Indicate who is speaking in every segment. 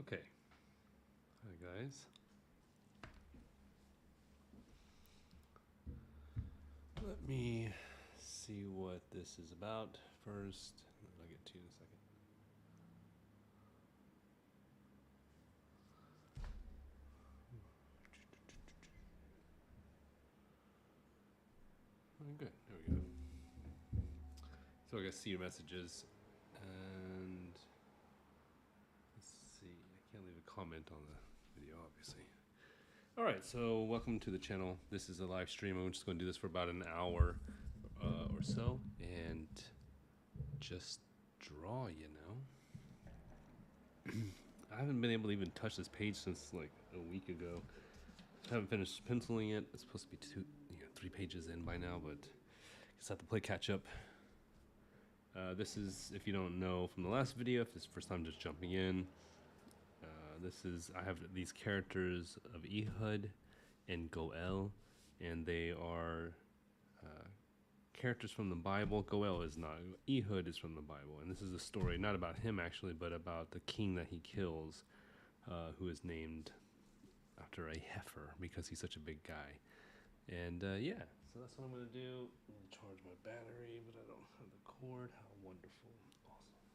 Speaker 1: Okay. Hi, guys. Let me see what this is about first. I'll get to you in a second. Good. There we go. So I guess see your messages. And let's see. I can't leave a comment on the video, obviously. All right. So welcome to the channel. This is a live stream. I'm just going to do this for about an hour or so. And just draw, I haven't been able to even touch this page since like a week ago. I haven't finished penciling it. It's supposed to be 3 pages in by now, but I guess I have to play catch up. This is, if you don't know from the last video, if this is the first time just jumping in, I have these characters of Ehud and Goel, and they are characters from the Bible. Goel is not. Ehud is from the Bible, and this is a story not about him actually, but about the king that he kills, who is named after a heifer because he's such a big guy. And yeah, so that's what I'm gonna do. I'm gonna charge my battery, but I don't have the cord. How wonderful. Awesome.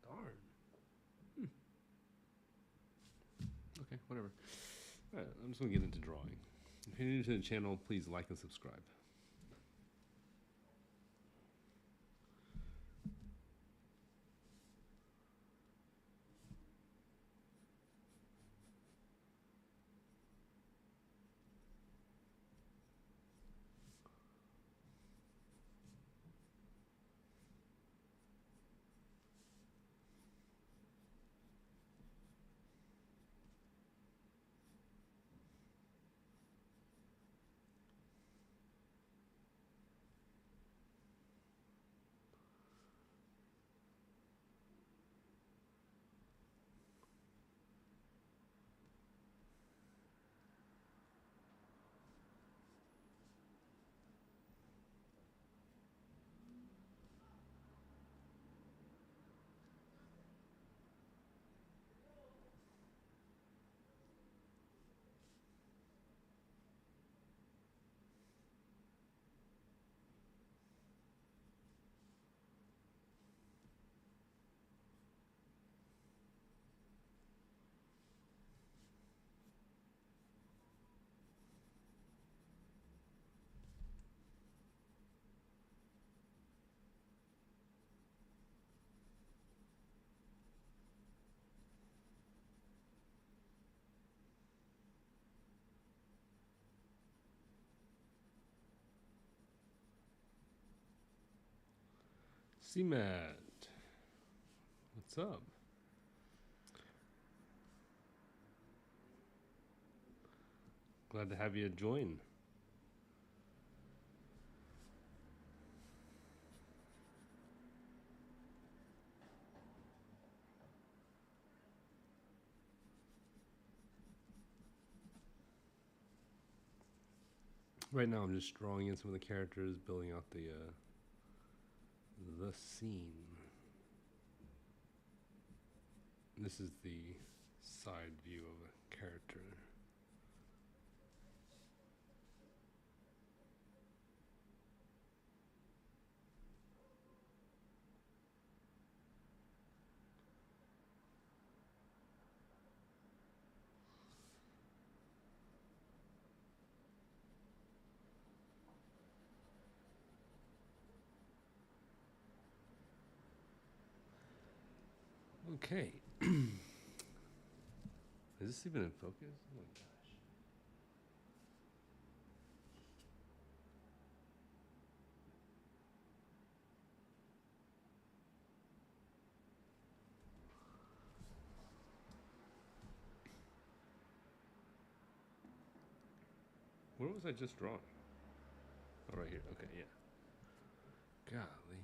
Speaker 1: Darn. Okay, whatever. Alright, I'm just gonna get into drawing. If you're new to the channel, please like and subscribe. CMAT, what's up? Glad to have you join. Right now, I'm just drawing in some of the characters, building out the scene. This is the side view of a character. Okay. Is this even in focus? Oh my gosh. Where was I just drawing? Oh, right here. Okay, yeah. Golly.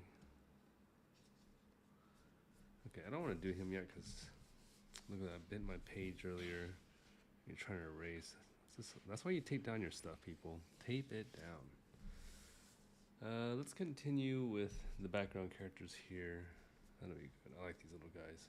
Speaker 1: Okay, I don't want to do him yet because look at that. I bent my page earlier. You're trying to erase. That's why you tape down your stuff, people. Tape it down. Let's continue with the background characters here. That'll be good. I like these little guys.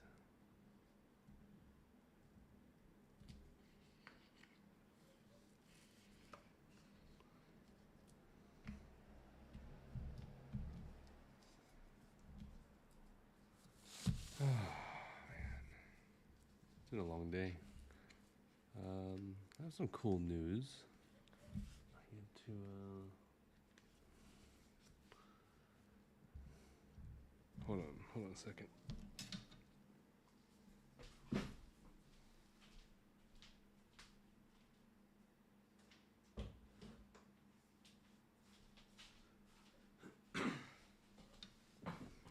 Speaker 1: been a long day. I have some cool news. I need to. Hold on a second.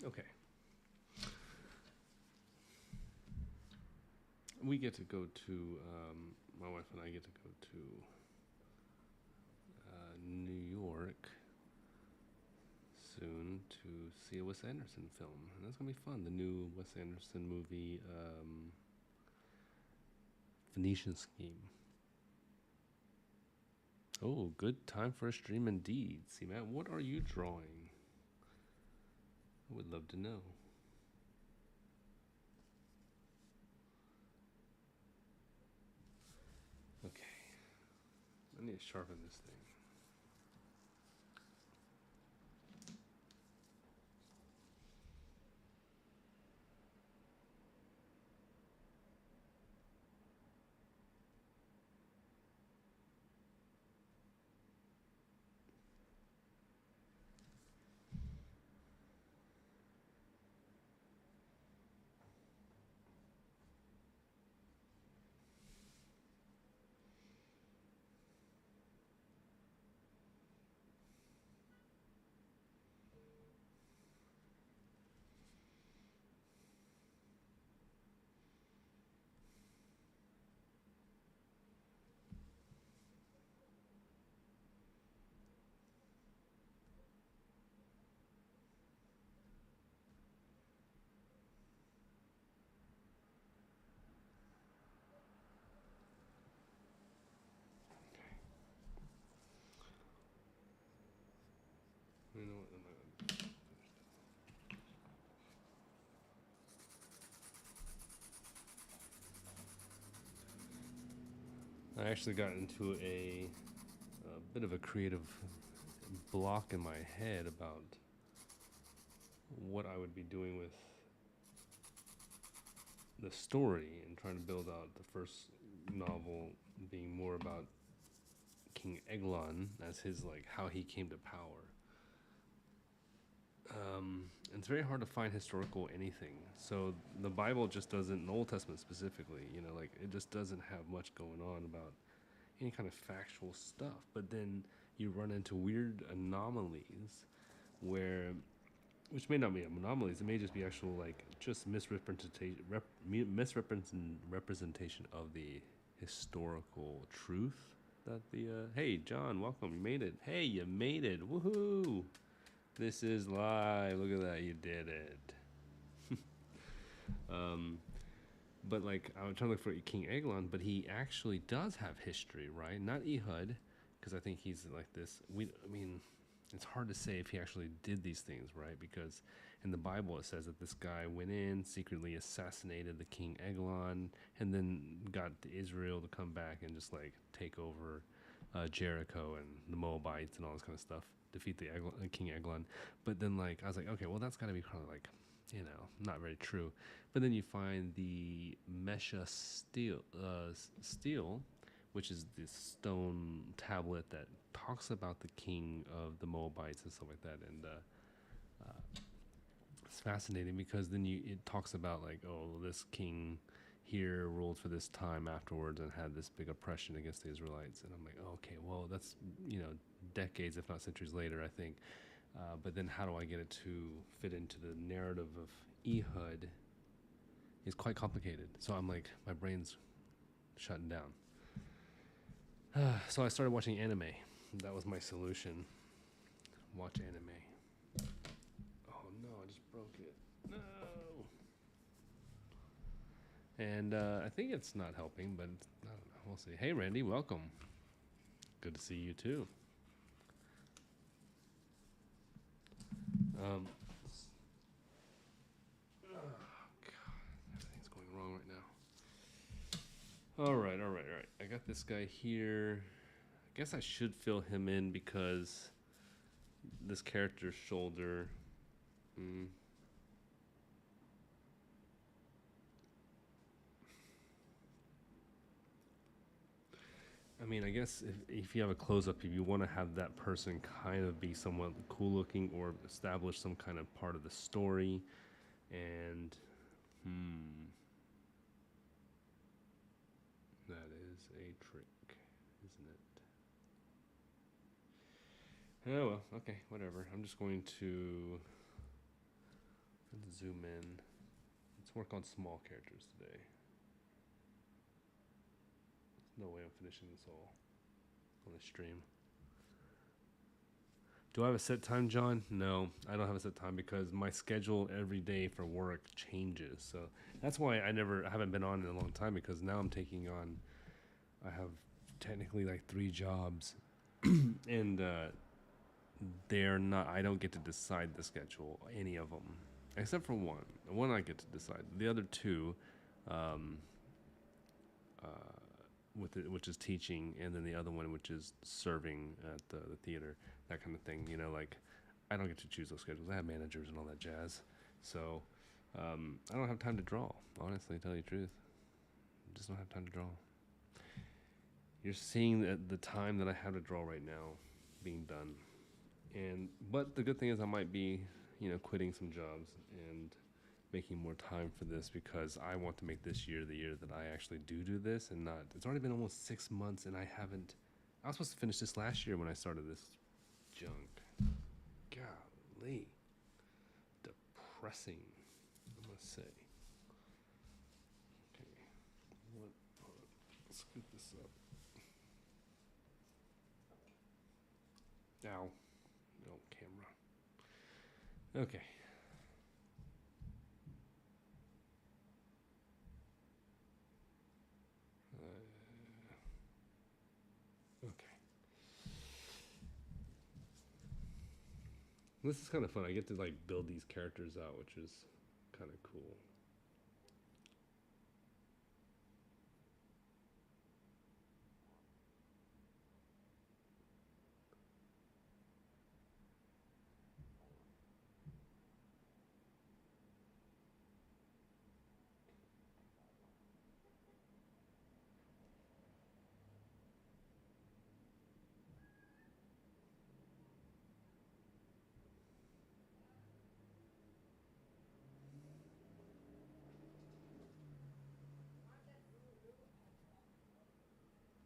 Speaker 1: Okay. We get to go to, my wife and I get to go to New York soon to see a Wes Anderson film. And that's going to be fun. The new Wes Anderson movie, Phoenician Scheme. Oh, good time for a stream indeed. See, Matt, what are you drawing? I would love to know. Okay. I need to sharpen this thing. You know what? I'm not gonna finish that. I actually got into a bit of a creative block in my head about what I would be doing with the story and trying to build out the first novel being more about King Eglon as his, like, how he came to power. It's very hard to find historical anything. So the Bible just doesn't, the Old Testament specifically, you know, like, it just doesn't have much going on about any kind of factual stuff. But then you run into weird anomalies where, which may not be anomalies, it may just be actual, like, just misrepresentation of the historical truth that the hey John, welcome, you made it. Hey, you made it. Woohoo. This is live. Look at that, you did it. But, like, I was trying to look for King Eglon, but he actually does have history, right? Not Ehud, because I think he's like this. I mean, it's hard to say if he actually did these things, right? Because in the Bible it says that this guy went in, secretly assassinated the King Eglon, and then got Israel to come back and just, like, take over Jericho and the Moabites and all this kind of stuff, defeat the King Eglon. But then, like, I was like, okay, well, that's got to be kind of, like, you know, not very true. But then you find the Mesha stele, which is this stone tablet that talks about the king of the Moabites and stuff like that. And it's fascinating because then it talks about, like, oh, this king here ruled for this time afterwards and had this big oppression against the Israelites. And I'm like, oh, okay, well, that's, you know, decades, if not centuries later, I think. But then how do I get it to fit into the narrative of Ehud is quite complicated. So I'm like, my brain's shutting down. So I started watching anime. That was my solution. Watch anime. Oh no, I just broke it. No. And I think it's not helping, but I don't know. We'll see. Hey, Randy, welcome. Good to see you too. Oh God, everything's going wrong right now. All right. I got this guy here. I guess I should fill him in because this character's shoulder. I mean, I guess if you have a close up, if you want to have that person kind of be somewhat cool looking or establish some kind of part of the story, and that is a trick, isn't it? Oh well, okay, whatever. I'm just going to zoom in. Let's work on small characters today. There's no way I'm finishing this all on the stream. Do I have a set time, John? No, I don't have a set time because my schedule every day for work changes. So that's why I haven't been on in a long time, because now I'm taking on, I have technically like 3 jobs, and they're not. I don't get to decide the schedule, any of them, except for one. The one I get to decide. The other 2, um, which is teaching, and then the other one, which is serving at the theater, that kind of thing. You know, like I don't get to choose those schedules. I have managers and all that jazz. So I don't have time to draw. Honestly, to tell you the truth, I just don't have time to draw. You're seeing the time that I have to draw right now being done, but the good thing is I might be, quitting some jobs and making more time for this, because I want to make this year the year that I actually do this, and not. It's already been almost 6 months, and I haven't. I was supposed to finish this last year when I started this junk. Golly, depressing, I must say. Okay, let's scoot this up. Ow, no camera. Okay. This is kind of fun. I get to like build these characters out, which is kind of cool.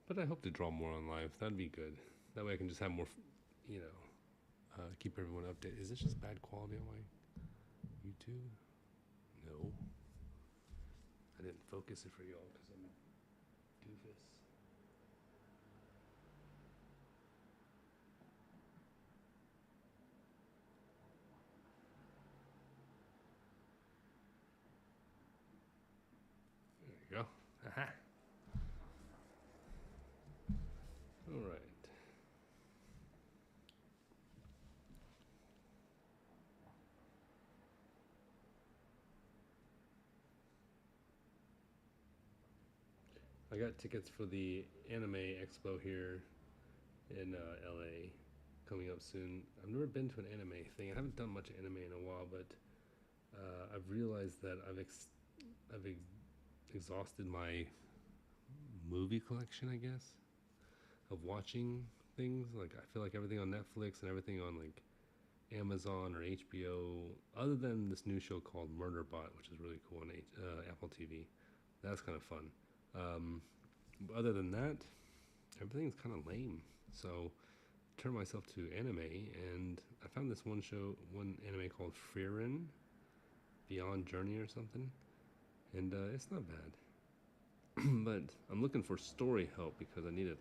Speaker 1: But I hope to draw more on live. That'd be good. That way I can just have more, keep everyone updated. Is this just bad quality on my YouTube? No. I didn't focus it for y'all because I'm a doofus. There you go. Aha. All right. I got tickets for the Anime Expo here in LA coming up soon. I've never been to an anime thing. I haven't done much anime in a while, but I've realized that I've exhausted my movie collection, I guess, of watching things. Like I feel like everything on Netflix and everything on like Amazon or HBO, other than this new show called Murderbot, which is really cool on Apple TV. That's kind of fun. But other than that, everything's kind of lame. So I turned myself to anime, and I found this one anime called Frieren, Beyond Journey or something, and it's not bad. But I'm looking for story help because I need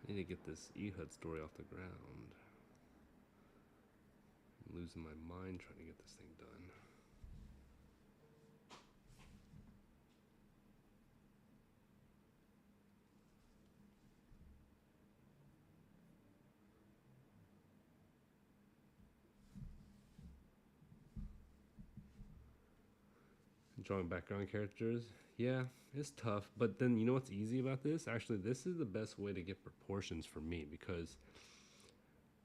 Speaker 1: to get this Ehud story off the ground. I'm losing my mind trying to get this thing done. Drawing background characters, yeah, it's tough. But then you know what's easy about this? Actually, this is the best way to get proportions for me, because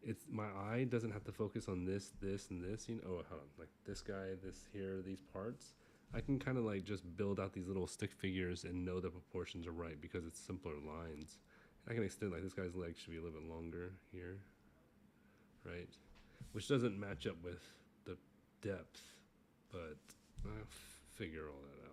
Speaker 1: it's my eye doesn't have to focus on this, and this. Oh, hold on, like this guy, this here, these parts. I can kind of like just build out these little stick figures and know the proportions are right because it's simpler lines I can extend, like, this guy's leg should be a little bit longer here, right? Which doesn't match up with the depth, but I'll figure all that out.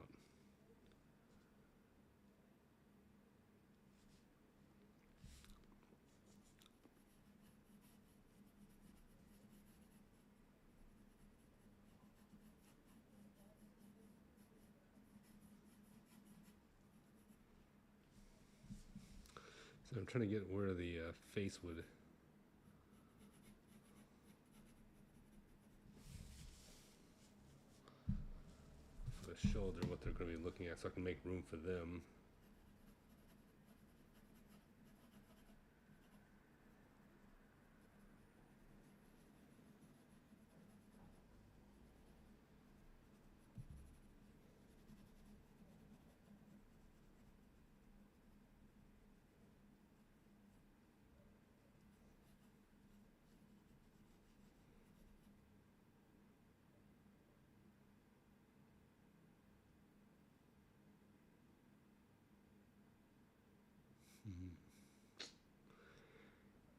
Speaker 1: So I'm trying to get where the face would. For the shoulder, what they're going to be looking at, so I can make room for them.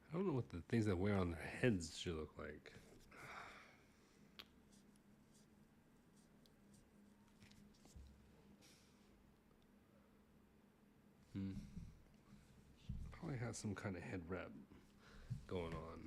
Speaker 1: I don't know what the things that wear on their heads should look like. Probably has some kind of head wrap going on.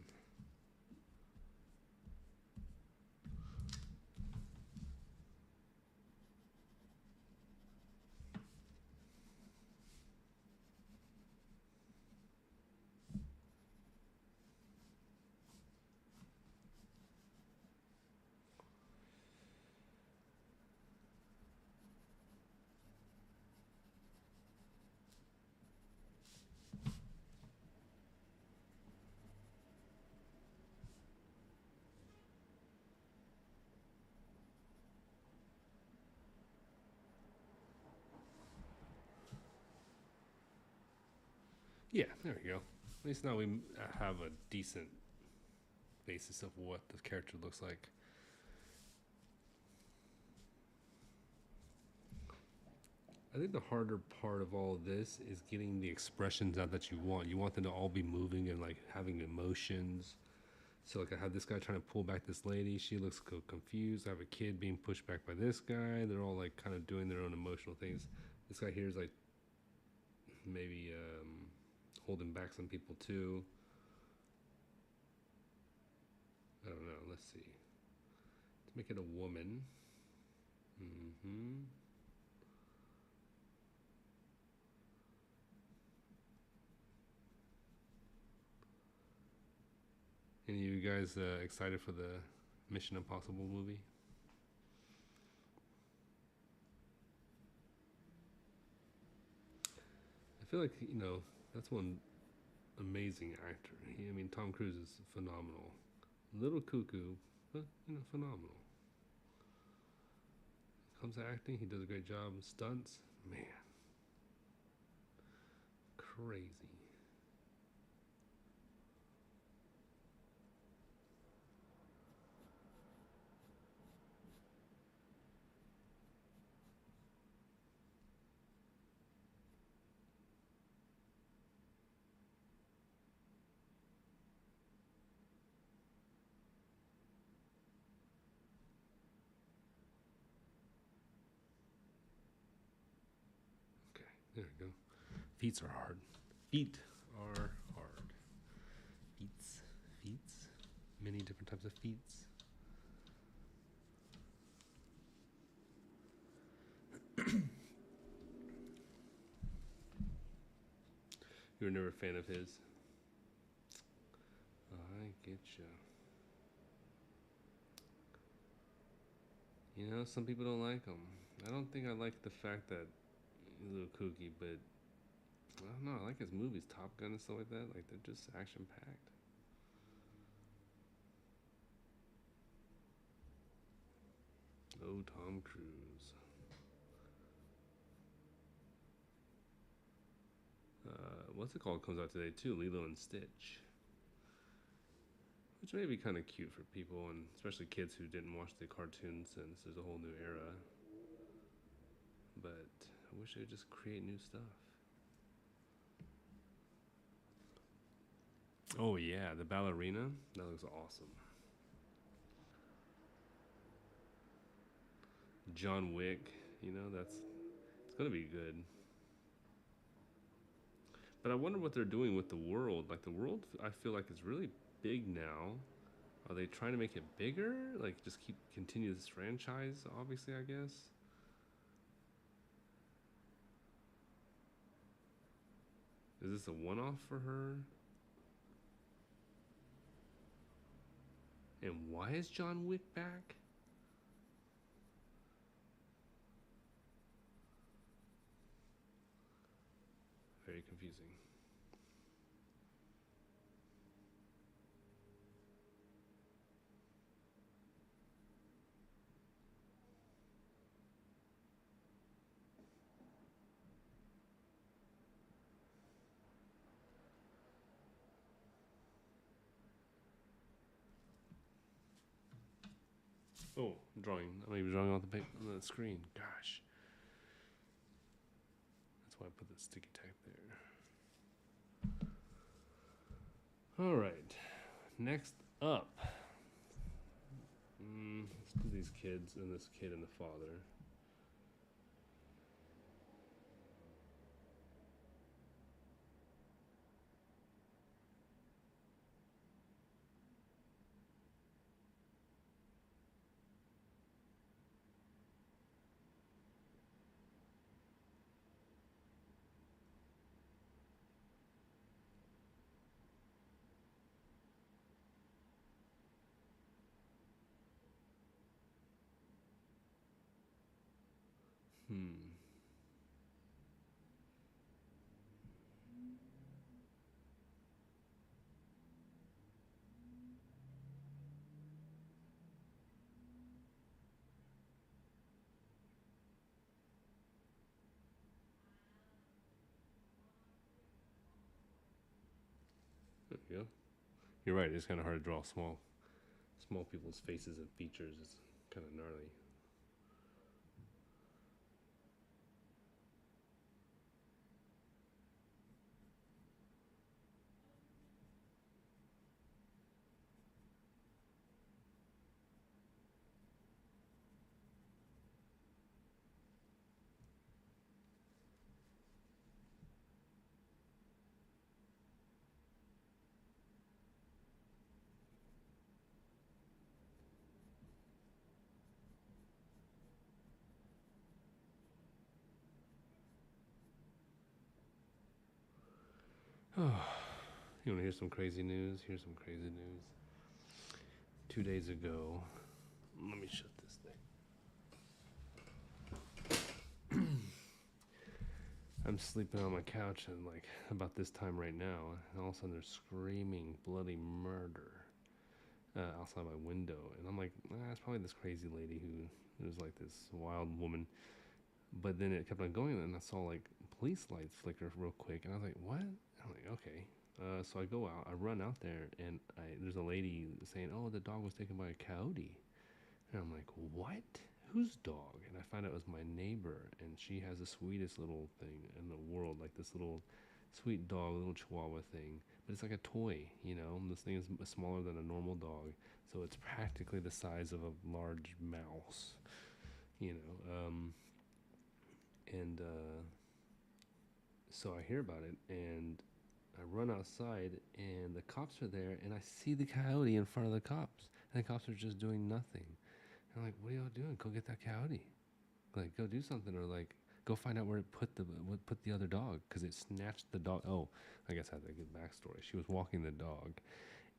Speaker 1: Yeah, there we go. At least now we have a decent basis of what the character looks like. I think the harder part of all of this is getting the expressions out that you want. You want them to all be moving and like having emotions. So like I have this guy trying to pull back this lady. She looks confused. I have a kid being pushed back by this guy. They're all like kind of doing their own emotional things. This guy here is like maybe holding back some people too. I don't know. Let's see. Let's make it a woman. Any of you guys excited for the Mission Impossible movie? I feel like, that's one amazing actor. I mean, Tom Cruise is phenomenal. A little cuckoo, but, phenomenal. Comes to acting, he does a great job. Stunts, man, crazy. Okay, there we go. Feet are hard. Feet are hard. Feets. Feets. Many different types of feets. You were never a fan of his. I get you. Some people don't like him. I don't think I like the fact that he's a little kooky, but I don't know. I like his movies, Top Gun and stuff like that. Like, they're just action packed. Oh, Tom Cruise. What's it called? Comes out today too. Lilo and Stitch, which may be kind of cute for people, and especially kids who didn't watch the cartoons since there's a whole new era. But I wish they would just create new stuff. Oh yeah, the ballerina. That looks awesome. John Wick. You know, it's gonna be good. But I wonder what they're doing with the world. Like the world, I feel like it's really big now. Are they trying to make it bigger? Like just keep continue this franchise? Obviously, I guess. Is this a one-off for her? And why is John Wick back? Very confusing. Oh, drawing. I'm even drawing on on the screen. Gosh, that's why I put the sticky tack there. All right. Next up, let's do these kids and this kid and the father. Hmm. There you go. You're right. It's kind of hard to draw small people's faces and features. It's kind of gnarly. Oh, you want to hear some crazy news? Here's some crazy news. 2 days ago, let me shut this thing. I'm sleeping on my couch and like about this time right now, and all of a sudden there's screaming bloody murder outside my window, and I'm like, it's probably this crazy lady who was like this wild woman. But then it kept on going, and I saw like police lights flicker real quick, and I was like, what? I'm like, okay. So I go out, I run out there, and there's a lady saying, oh, the dog was taken by a coyote. And I'm like, what? Whose dog? And I find out it was my neighbor, and she has the sweetest little thing in the world, like this little sweet dog, little chihuahua thing. But it's like a toy, you know? This thing is smaller than a normal dog, so it's practically the size of a large mouse, you know? And so I hear about it, and I run outside, and the cops are there, and I see the coyote in front of the cops, and the cops are just doing nothing. I'm like, what are y'all doing? Go get that coyote. Like, go do something, or like, go find out where it put the other dog, because it snatched the dog. Oh, I guess I have a good backstory. She was walking the dog,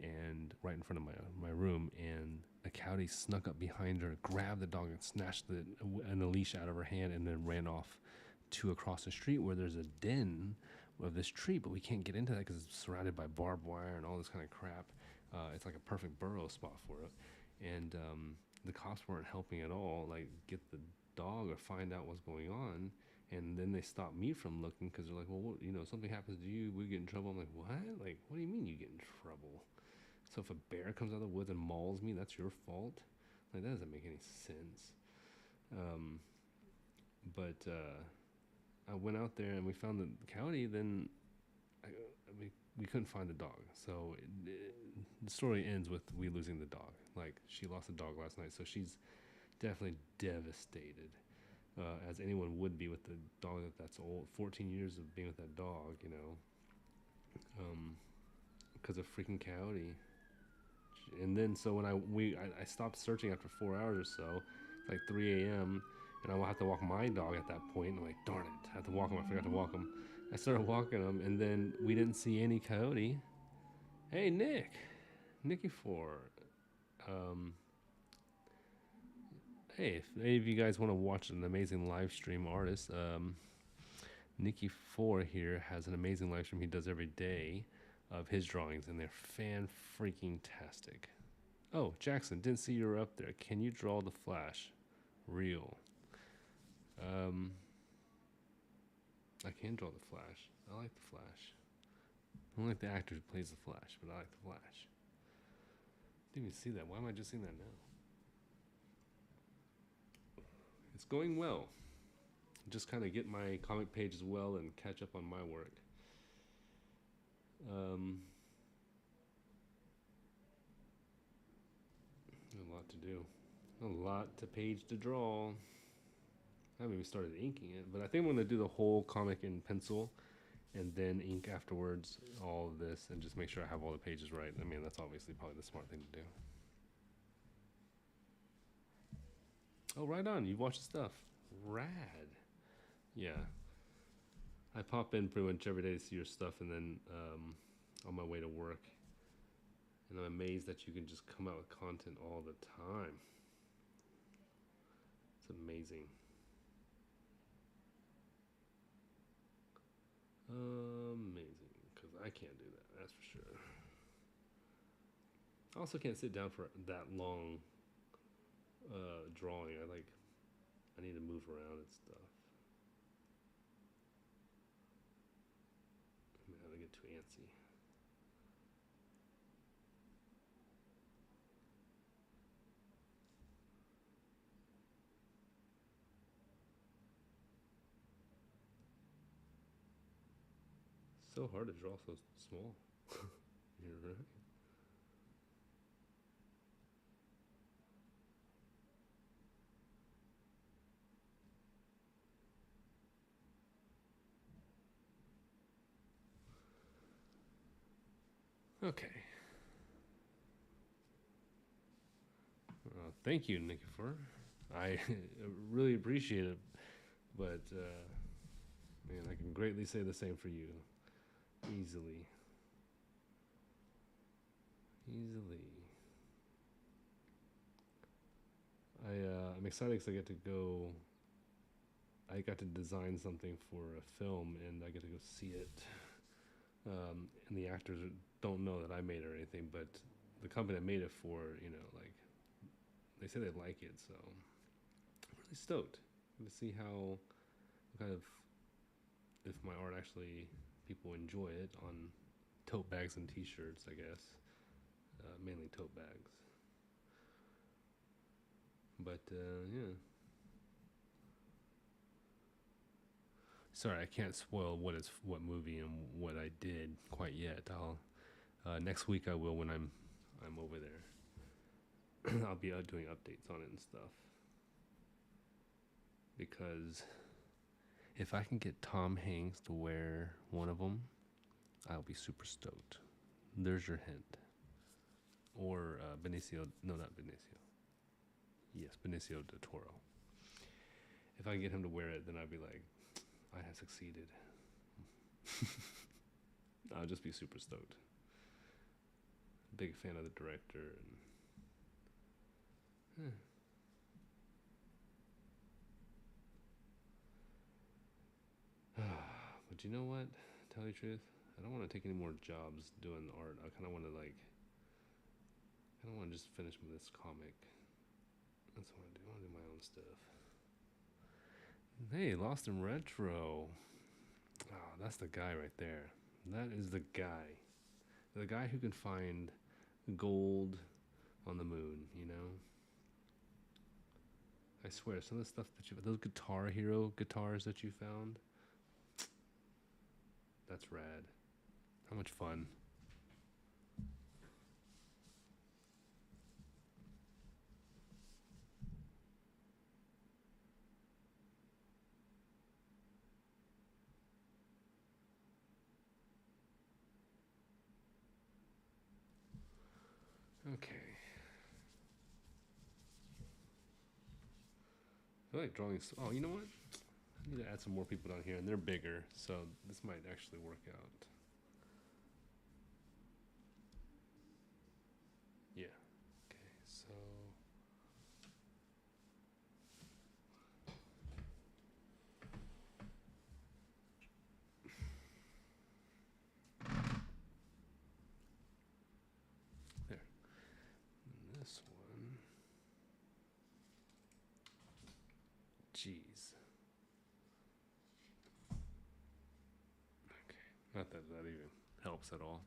Speaker 1: and right in front of my room, and a coyote snuck up behind her, grabbed the dog, and snatched the leash out of her hand, and then ran off to across the street where there's a den of this tree, but we can't get into that because it's surrounded by barbed wire and all this kind of crap. It's like a perfect burrow spot for it, and the cops weren't helping at all. Like get the dog or find out what's going on, and then they stopped me from looking because they're like, well, what, something happens to you, we get in trouble. I'm like, what? Like, what do you mean you get in trouble? So if a bear comes out of the woods and mauls me, that's your fault? Like that doesn't make any sense. Um, but I went out there and we found the coyote. Then we couldn't find the dog. So the story ends with we losing the dog. Like, she lost the dog last night, so she's definitely devastated, as anyone would be with the dog that's old. 14 years of being with that dog, you know, because of freaking Coyote. And then so when I stopped searching after 4 hours or so, like 3 a.m. and I will have to walk my dog at that point. I'm like, darn it, I have to walk him. I forgot to walk him. I started walking him, and then we didn't see any Coyote. Hey, Nicky Four. Hey, if any of you guys want to watch an amazing live stream artist, Nicky Four here has an amazing live stream he does every day of his drawings, and they're fan freaking tastic. Oh, Jackson, didn't see you were up there. Can you draw the Flash? Real. I can draw the Flash. I like the Flash. I don't like the actor who plays the Flash, but I like the Flash. Didn't even see that. Why am I just seeing that now? It's going well. Just kind of get my comic page as well and catch up on my work. A lot to do. A lot to page to draw. I haven't even started inking it, but I think I'm going to do the whole comic in pencil and then ink afterwards all of this and just make sure I have all the pages right. I mean, that's obviously probably the smart thing to do. Oh, right on. You've watched the stuff. Rad. Yeah. I pop in pretty much every day to see your stuff, and then on my way to work. And I'm amazed that you can just come out with content all the time. It's amazing. Amazing. Because I can't do that, that's for sure. I also can't sit down for that long drawing. I need to move around and stuff. I mean, I don't get too antsy. So hard to draw so small. You're right. Okay. Thank you, Nikifor. I really appreciate it, but man, I can greatly say the same for you. Easily. I'm excited because I get to go. I got to design something for a film, and I get to go see it. And the actors don't know that I made it or anything, but the company I made it for, you know, like, they say they like it, so I'm really stoked to see how kind of if my art actually people enjoy it on tote bags and T-shirts, I guess, mainly tote bags. But yeah. Sorry, I can't spoil what movie and what I did quite yet. I'll next week I will when I'm over there. I'll be doing updates on it and stuff. Because if I can get Tom Hanks to wear one of them, I'll be super stoked. There's your hint. Or Benicio, no, not Benicio. Yes, Benicio del Toro. If I can get him to wear it, then I'd be like, I have succeeded. I'll just be super stoked. Big fan of the director. And but you know what? Tell you the truth, I don't want to take any more jobs doing art. I kind of want to just finish with this comic. That's what I do. I want to do my own stuff. Hey, Lost in Retro. Oh, that's the guy right there. That is the guy. The guy who can find gold on the moon, you know? I swear, some of the stuff that those Guitar Hero guitars that you found, that's rad. How much fun. Okay. I feel like drawing. Oh, you know what? I need to add some more people down here, and they're bigger, so this might actually work out. Yeah. Okay, so. There. And this one. Jeez. Okay. Not that that even helps at all.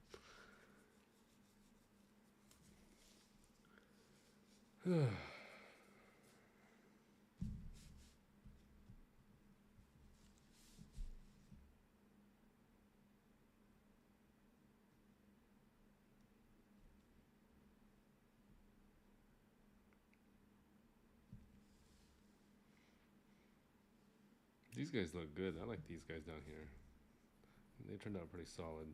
Speaker 1: These guys look good. I like these guys down here. They turned out pretty solid.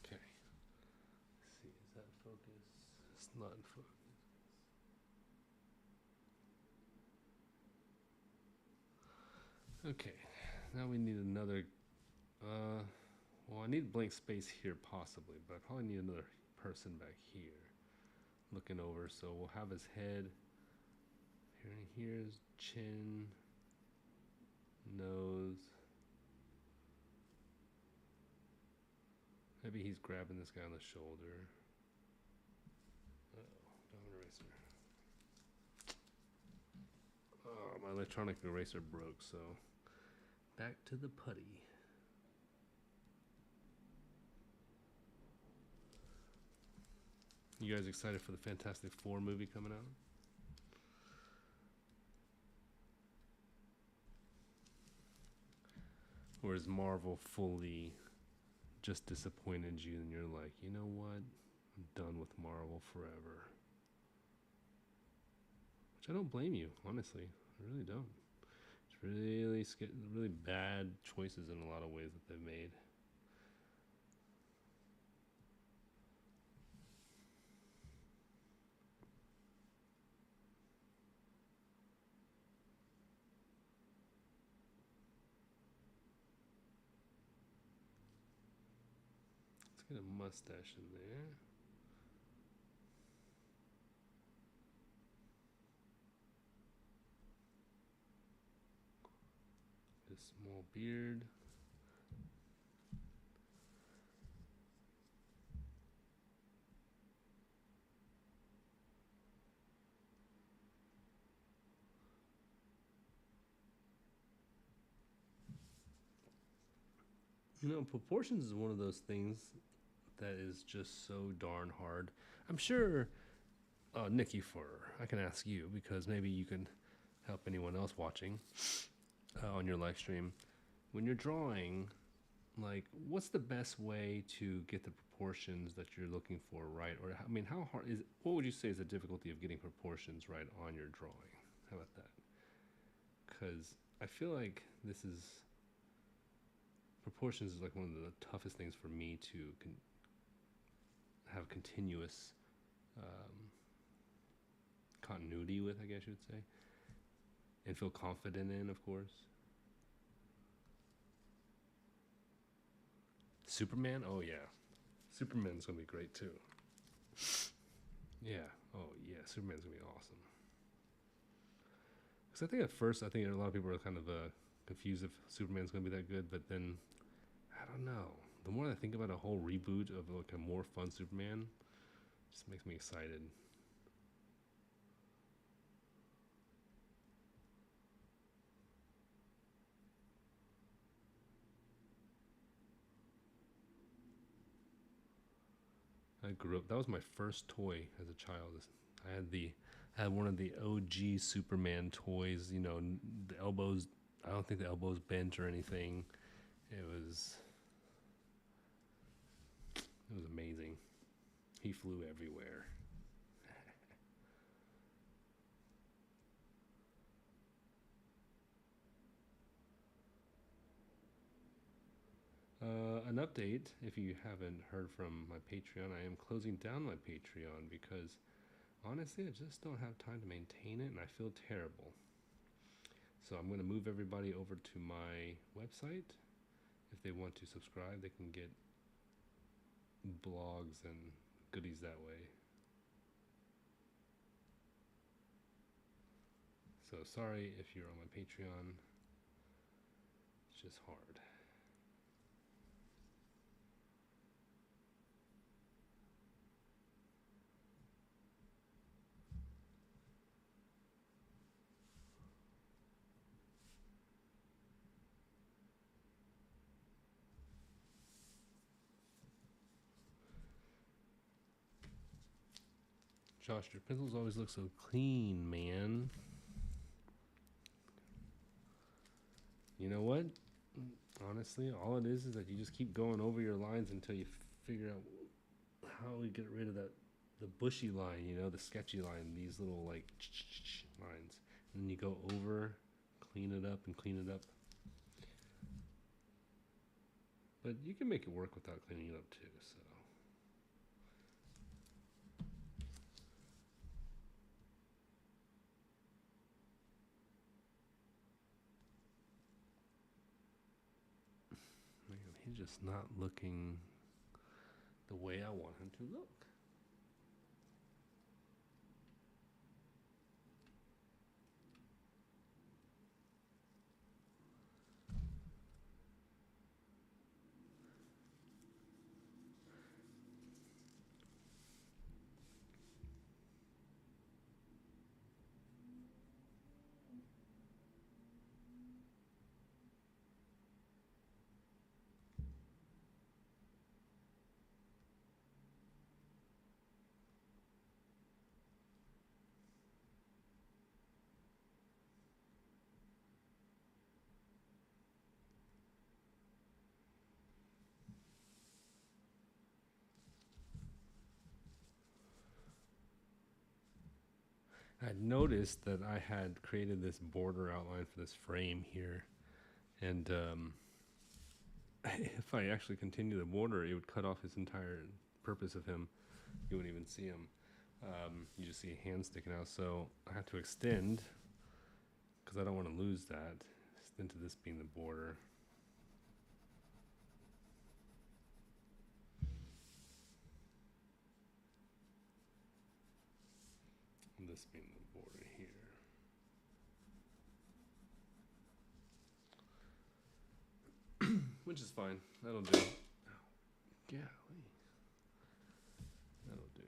Speaker 1: Okay. Let's see, is that focus? It's not in focus. Okay. Now we need another. Well, I need blank space here possibly, but I probably need another person back here looking over. So we'll have his head here, and here's chin, nose. Maybe he's grabbing this guy on the shoulder. Uh-oh, diamond eraser. Oh, my electronic eraser broke, so back to the putty. You guys excited for the Fantastic Four movie coming out? Or is Marvel fully just disappointed you and you're like, you know what? I'm done with Marvel forever. Which I don't blame you, honestly. I really don't. It's really bad choices in a lot of ways that they've made. Let's get a mustache in there. A small beard. You know, proportions is one of those things that is just so darn hard. I'm sure, Nikki, I can ask you because maybe you can help anyone else watching on your live stream. When you're drawing, like, what's the best way to get the proportions that you're looking for right? Or, I mean, how hard is, what would you say is the difficulty of getting proportions right on your drawing? How about that? Because I feel like proportions is like one of the toughest things for me to have continuous continuity with, I guess you would say, and feel confident in, of course. Superman? Oh yeah, Superman's gonna be great too. Yeah. Oh yeah, Superman's gonna be awesome. Because I think at first, I think a lot of people are kind of confused if Superman's gonna be that good, but then I don't know. The more I think about a whole reboot of like a more fun Superman, it just makes me excited. I grew up. That was my first toy as a child. I had one of the OG Superman toys. You know, the elbows. I don't think the elbows bent or anything. It was amazing. He flew everywhere. An update, if you haven't heard from my Patreon, I am closing down my Patreon because honestly, I just don't have time to maintain it and I feel terrible. So I'm going to move everybody over to my website. If they want to subscribe, they can get blogs and goodies that way. So sorry if you're on my Patreon. It's just hard. Josh, your pencils always look so clean, man. You know what? Honestly, all it is that you just keep going over your lines until you figure out how we get rid of the bushy line, you know, the sketchy line, these little like lines. And then you go over, clean it up and clean it up. But you can make it work without cleaning it up too, so. Man, he's just not looking the way I want him to look. I noticed that I had created this border outline for this frame here, and if I actually continue the border, it would cut off his entire purpose of him. You wouldn't even see him. You just see a hand sticking out. So I have to extend because I don't want to lose that. Extend to this being the border. And this being the border here. Which is fine. That'll do. Yeah. That'll do.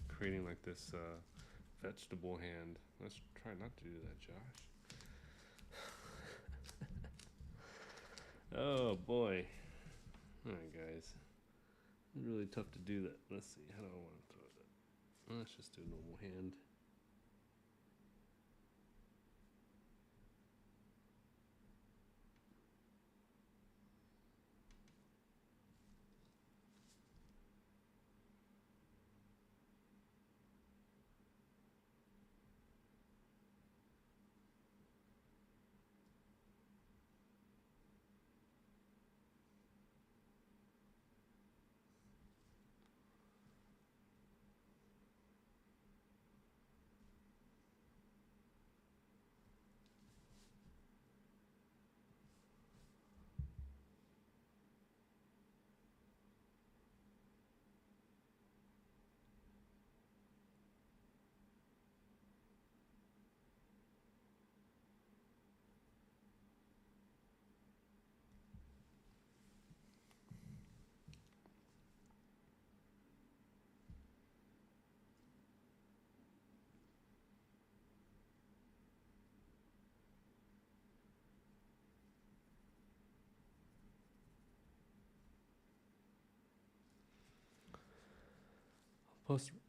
Speaker 1: Creating like this vegetable hand. Let's try not to do that, Josh. Oh boy. Alright, guys. It's really tough to do that. Let's see. How do I want to throw it? Let's just do a normal hand.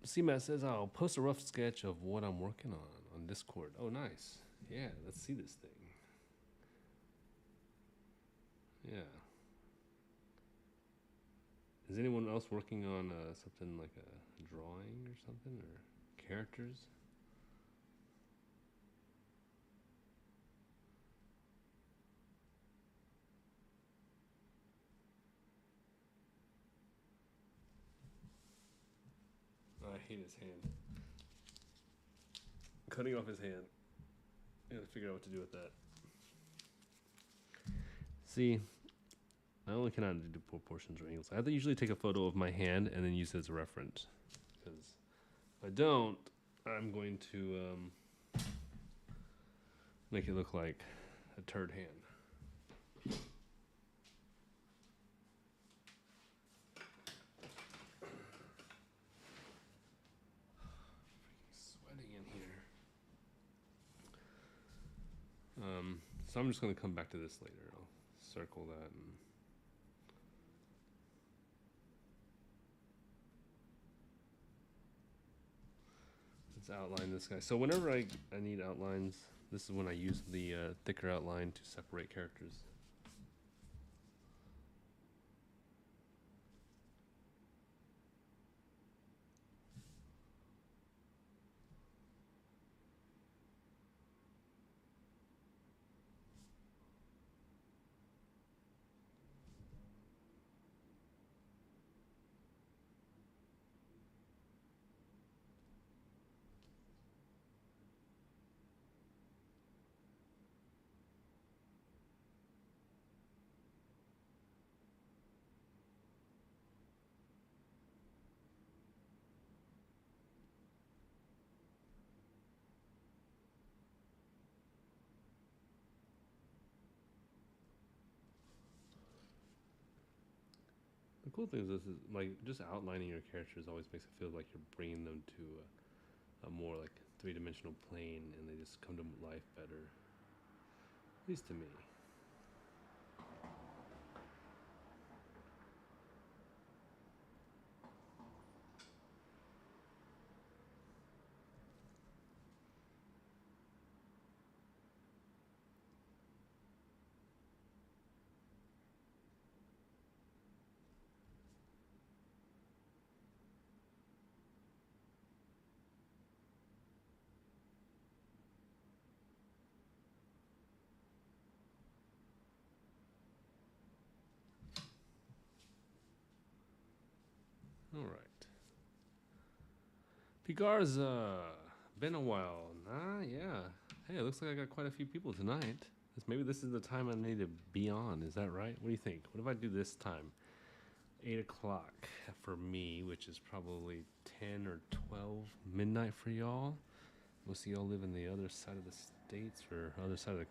Speaker 1: CMAT says I'll post a rough sketch of what I'm working on Discord. Oh, nice. Yeah, let's see this thing. Yeah. Is anyone else working on something like a drawing or something, or characters? Oh, I hate his hand. Cutting off his hand. I gotta figure out what to do with that. See, I only cannot do proportions or angles. I have to usually take a photo of my hand and then use it as a reference. Because if I don't, I'm going to make it look like a turd hand. Sweating in here. So I'm just going to come back to this later. I'll circle that and let's outline this guy. So whenever I need outlines, this is when I use the thicker outline to separate characters. The cool thing is this is like just outlining your characters always makes it feel like you're bringing them to a more like three-dimensional plane, and they just come to life better. At least to me. All right. Pigarza, been a while. Nah, yeah. Hey, it looks like I got quite a few people tonight. Maybe this is the time I need to be on. Is that right? What do you think? What if I do this time? 8 o'clock for me, which is probably 10 or 12 midnight for y'all. We'll see y'all live in the other side of the states or other side of the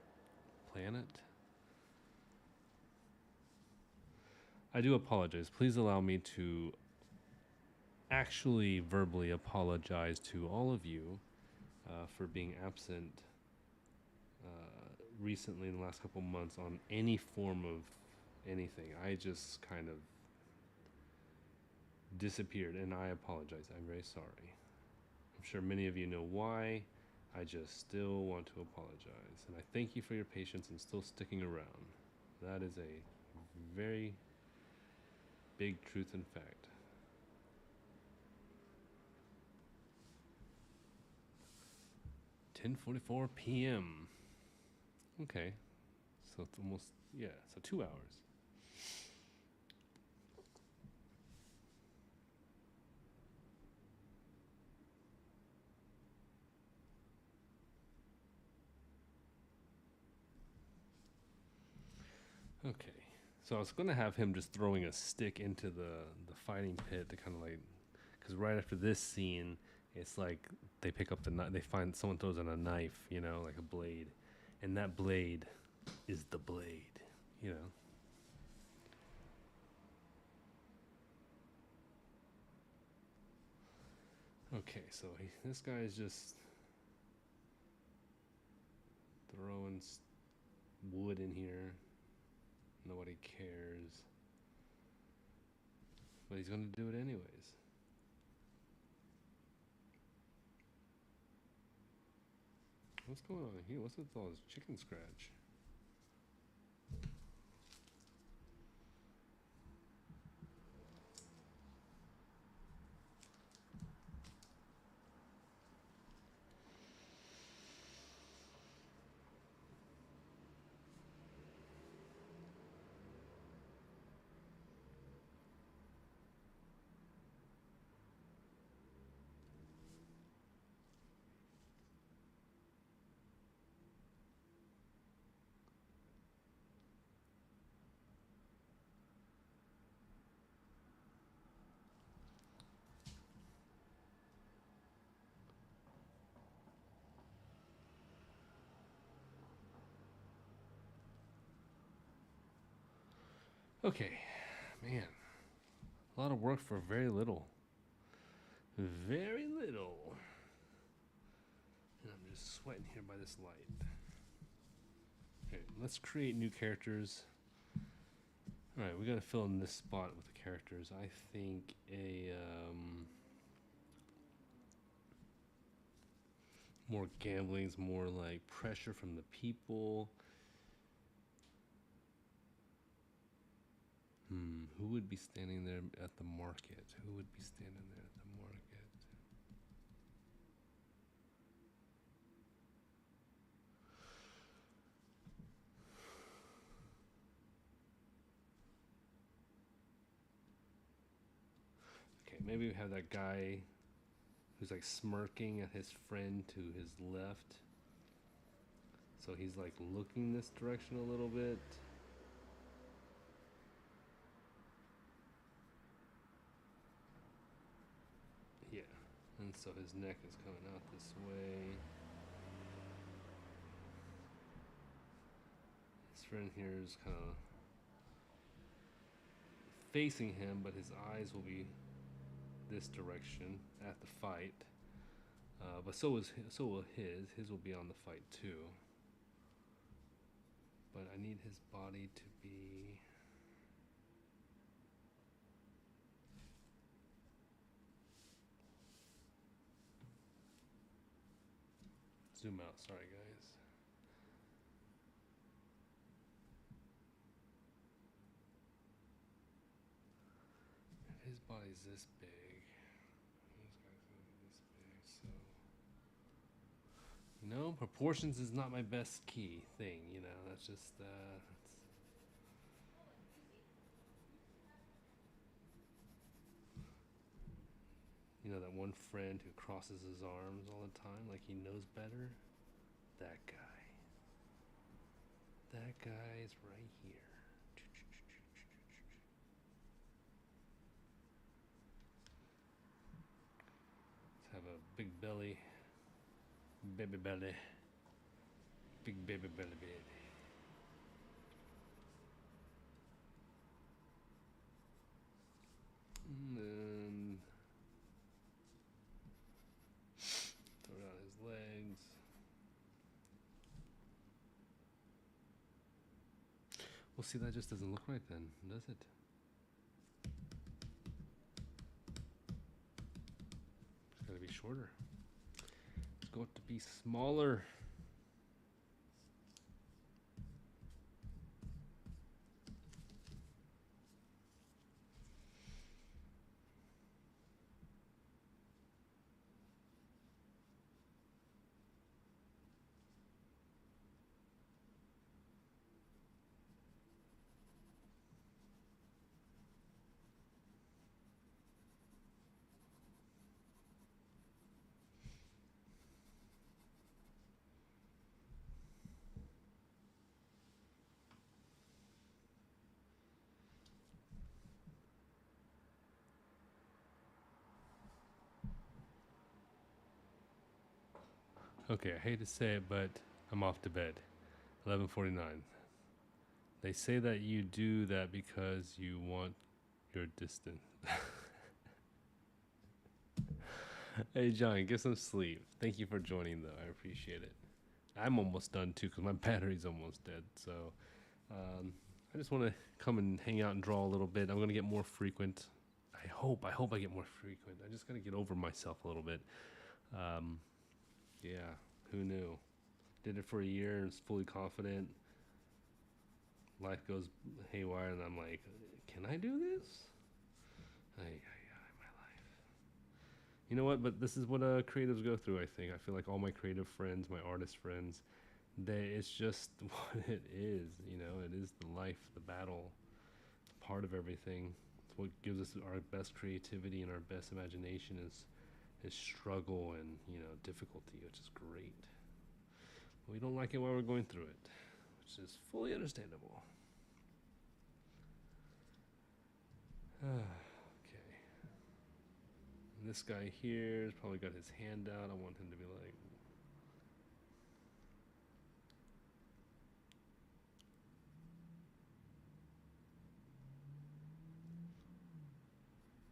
Speaker 1: planet. I do apologize. Please allow me to actually verbally apologize to all of you for being absent recently in the last couple months on any form of anything. I just kind of disappeared, and I apologize. I'm very sorry. I'm sure many of you know why. I just still want to apologize. And I thank you for your patience and still sticking around. That is a very big truth and fact. "10:44 p.m. Okay. So it's almost, yeah, so 2 hours. Okay. So I was going to have him just throwing a stick into the fighting pit to kind of like, because right after this scene, it's like they pick up the knife, they find someone throws in a knife, you know, like a blade, and that blade is the blade, you know. Okay, so this guy is just throwing wood in here. Nobody cares. But he's going to do it anyways. What's going on here? What's with all this chicken scratch? Okay, man. A lot of work for very little. Very little. And I'm just sweating here by this light. Okay, let's create new characters. Alright, we gotta fill in this spot with the characters. I think more gambling's more like pressure from the people. Who would be standing there at the market? Who would be standing there at the market? Okay, maybe we have that guy who's like smirking at his friend to his left. So he's like looking this direction a little bit. Yeah. And so his neck is coming out this way. His friend here is kind of facing him, but his eyes will be this direction at the fight. But so will his. His will be on the fight too. But I need his body to be. Zoom out. Sorry, guys. If his body's this big, this guy's gonna be this big, so. You know, proportions is not my best key thing, you know, that's just, you know, that one friend who crosses his arms all the time like he knows better? That guy. That guy is right here. Let's have a big belly. Baby belly. Big baby belly baby. And then throw down his legs. Well, see, that just doesn't look right then, does it? shorter. It's going to be smaller. Okay, I hate to say it, but I'm off to bed. 11:49. They say that you do that because you want your distance. Hey, John, get some sleep. Thank you for joining, though. I appreciate it. I'm almost done, too, because my battery's almost dead. So I just want to come and hang out and draw a little bit. I'm going to get more frequent. I hope I get more frequent. I just got to get over myself a little bit. Yeah, who knew? Did it for a year and was fully confident. Life goes haywire, and I'm like, can I do this? My life. You know what? But this is what creatives go through. I think. I feel like all my creative friends, my artist friends, it's just what it is. You know, it is the life, the battle. It's part of everything. It's what gives us our best creativity and our best imagination is struggle and difficulty, which is great. But we don't like it while we're going through it, which is fully understandable. Okay. And this guy here has probably got his hand out. I want him to be like.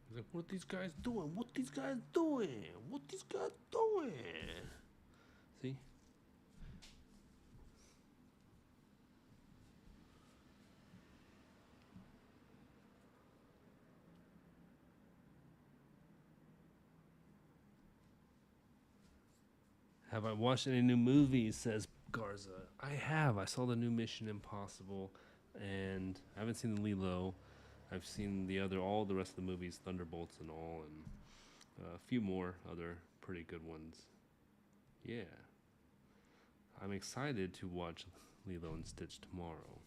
Speaker 1: He's like, what these guys doing? What these guys doing? What these guys doing? See? Have I watched any new movies? Says Garza. I have. I saw the new Mission Impossible, and I haven't seen the Lilo. I've seen all the rest of the movies, Thunderbolts and all, and a few more other pretty good ones. Yeah. I'm excited to watch Lilo and Stitch tomorrow.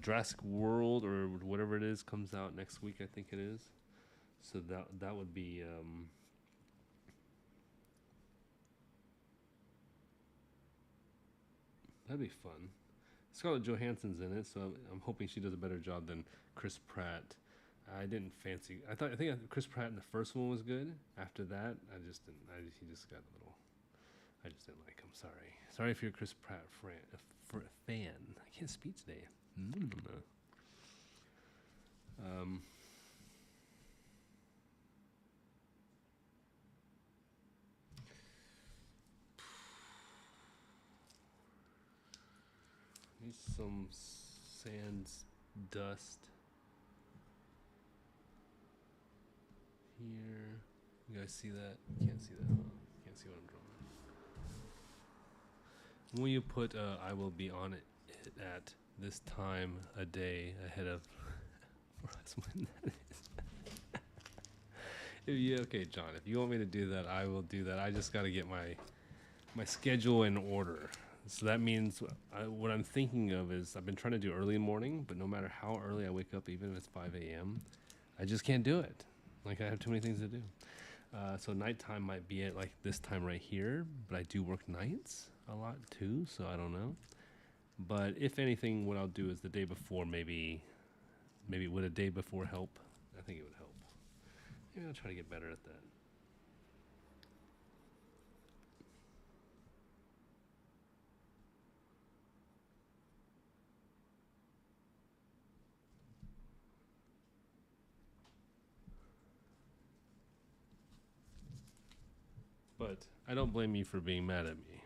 Speaker 1: Jurassic World or whatever it is comes out next week, I think it is. So that would be that'd be fun. Scarlett Johansson's in it, so I'm hoping she does a better job than Chris Pratt. I didn't fancy. I think Chris Pratt in the first one was good. After that, he just got a little. I just didn't like him. Sorry if you're a Chris Pratt fan. I can't speak today. Need some sands dust here. You guys see that? Can't see that. Huh? Can't see what I'm drawing. When you put I will be on it at this time a day ahead of for us when that is. Okay, John, if you want me to do that, I will do that. I just got to get my schedule in order. So that means what I'm thinking of is I've been trying to do early morning, but no matter how early I wake up, even if it's 5 a.m., I just can't do it. Like I have too many things to do. So nighttime might be at like this time right here, but I do work nights a lot too, so I don't know. But if anything, what I'll do is the day before, maybe would a day before help? I think it would help. Maybe I'll try to get better at that. But I don't blame you for being mad at me.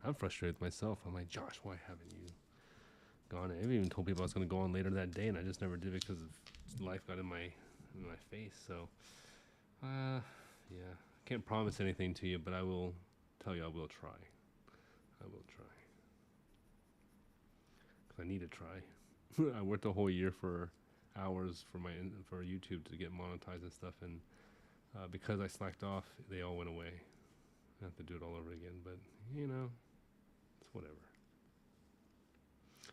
Speaker 1: I'm frustrated with myself. I'm like, Josh, why haven't you gone. I even told people I was going to go on later that day, and I just never did because of life got in my face. So, yeah, can't promise anything to you, but I will tell you I will try. I will try. 'Cause I need to try. I worked a whole year for hours for YouTube to get monetized and stuff, and because I slacked off, they all went away. I have to do it all over again, but you know, it's whatever.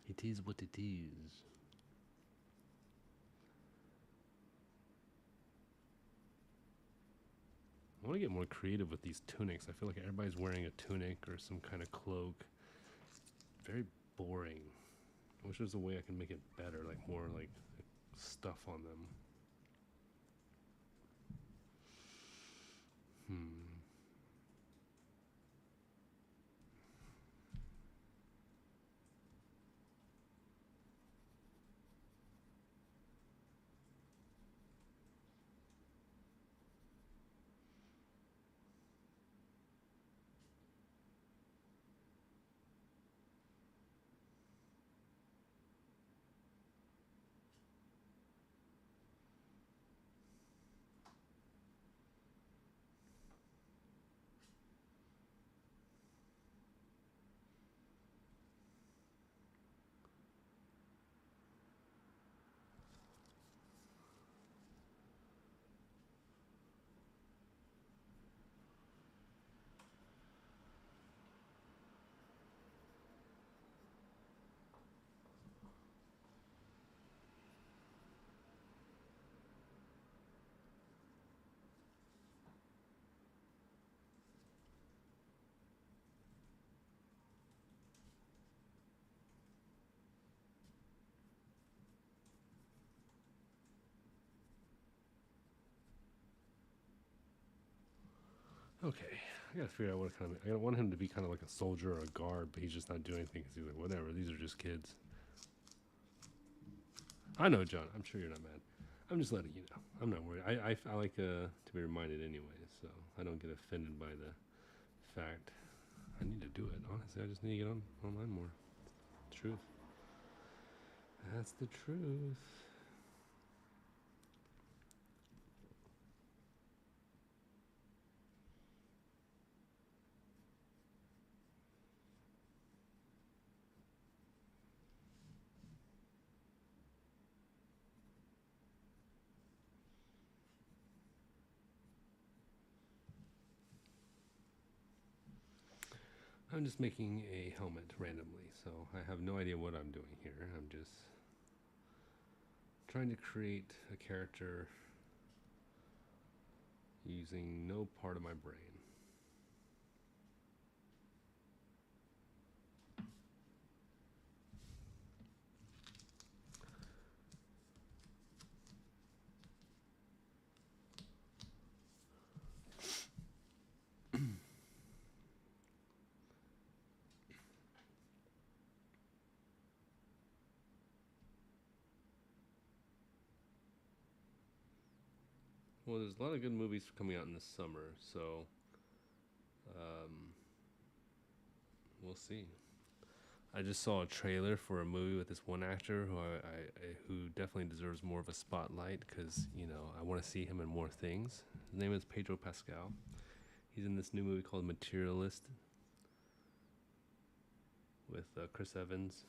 Speaker 1: It is what it is. I want to get more creative with these tunics. I feel like everybody's wearing a tunic or some kind of cloak. Very boring. I wish there's a way I can make it better, like more like stuff on them. Okay, I gotta figure out what kind of. I want him to be kind of like a soldier or a guard, but he's just not doing anything because he's like, whatever. These are just kids. I know, John. I'm sure you're not mad. I'm just letting you know. I'm not worried. I like to be reminded anyway, so I don't get offended by the fact. I need to do it. Honestly, I just need to get online more. Truth. That's the truth. I'm just making a helmet randomly, so I have no idea what I'm doing here. I'm just trying to create a character using no part of my brain. Well, there's a lot of good movies coming out in the summer, so we'll see. I just saw a trailer for a movie with this one actor who definitely deserves more of a spotlight because I want to see him in more things. His name is Pedro Pascal. He's in this new movie called Materialist with Chris Evans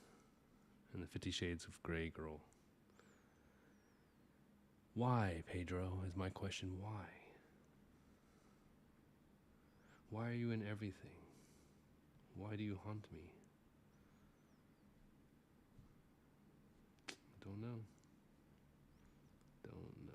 Speaker 1: and the 50 Shades of Grey girl. Why, Pedro, is my question. Why? Why are you in everything? Why do you haunt me? Don't know. Don't know.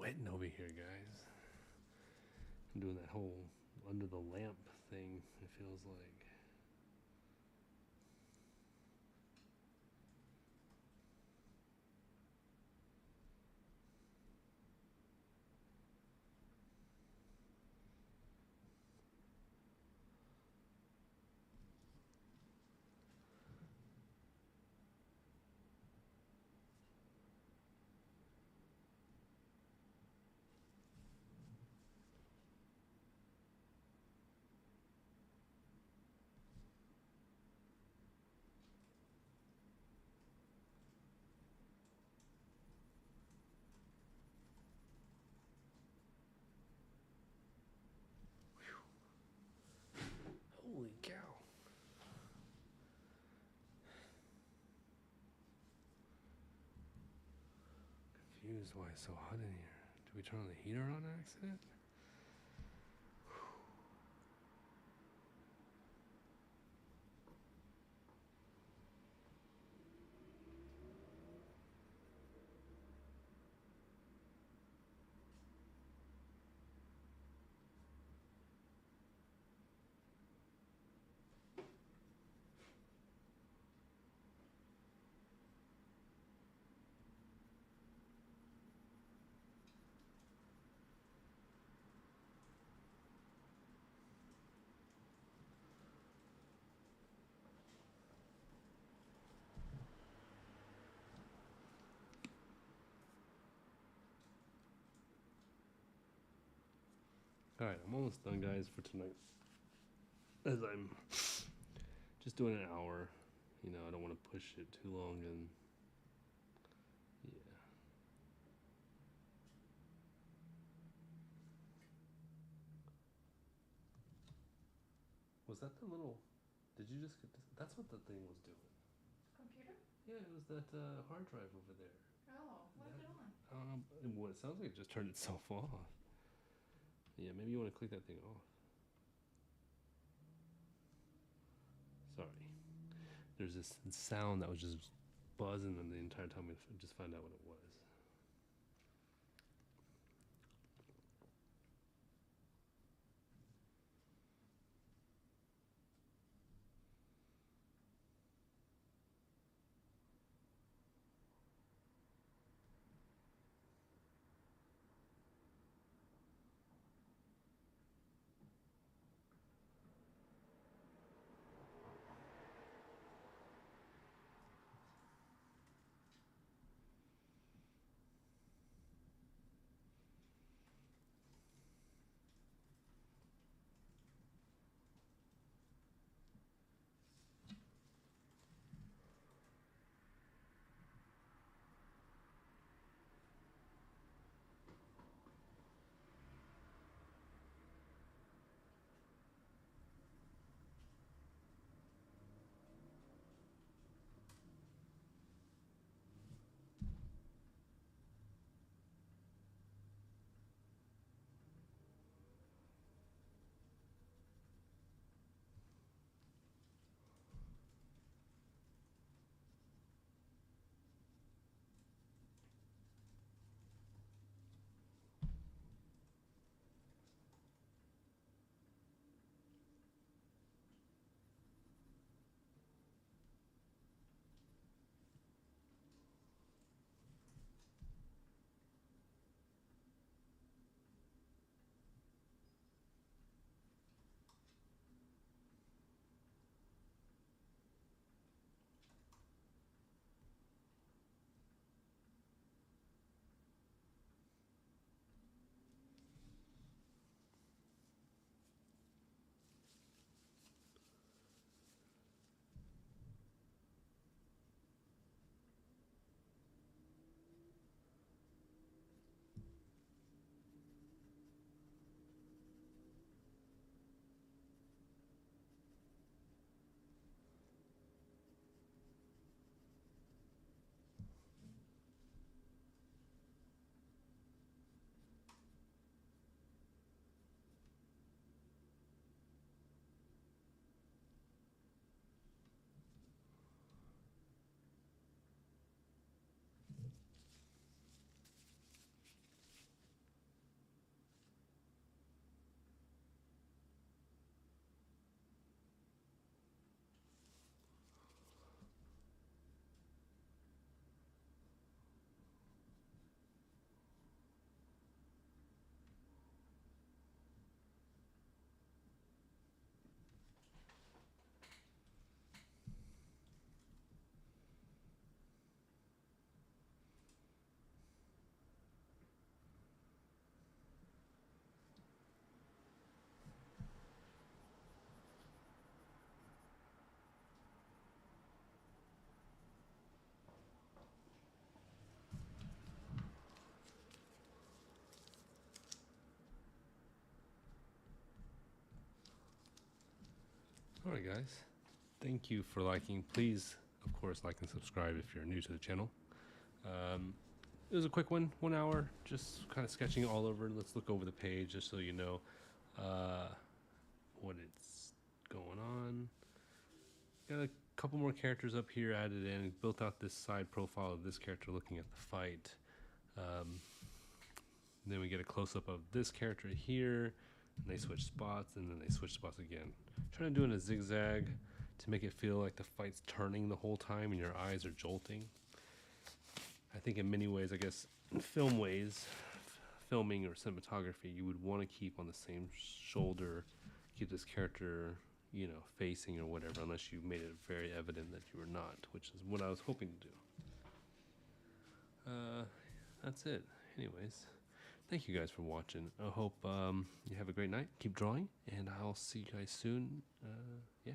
Speaker 1: sweating over here, guys. I'm doing that whole under the lamp thing, it feels like. Holy cow. Confused why it's so hot in here. Did we turn on the heater on accident? Alright, I'm almost done, guys, for tonight. As I'm just doing an hour. You know, I don't want to push it too long and yeah. Was that the little did you just get this? That's what the thing was doing.
Speaker 2: Computer?
Speaker 1: Yeah, it was that hard drive over there.
Speaker 2: Oh, what is it on?
Speaker 1: Well, it sounds like it just turned itself off. Yeah, maybe you want to click that thing off. Sorry. There's this sound that was just buzzing the entire time. We just find out what it was. All right, guys. Thank you for liking. Please, of course, like and subscribe if you're new to the channel. It was a quick one, 1 hour, just kind of sketching all over. Let's look over the page just so you know what it's going on. Got a couple more characters up here added in. Built out this side profile of this character looking at the fight. Then we get a close-up of this character here. And they switch spots, and then they switch spots again. Trying to do it in a zigzag to make it feel like the fight's turning the whole time and your eyes are jolting. I think in many ways, I guess, in filming or cinematography, you would want to keep on the same shoulder, keep this character, you know, facing or whatever, unless you made it very evident that you were not, which is what I was hoping to do. That's it. Anyways, thank you guys for watching. I hope you have a great night. Keep drawing, and I'll see you guys soon. Yeah.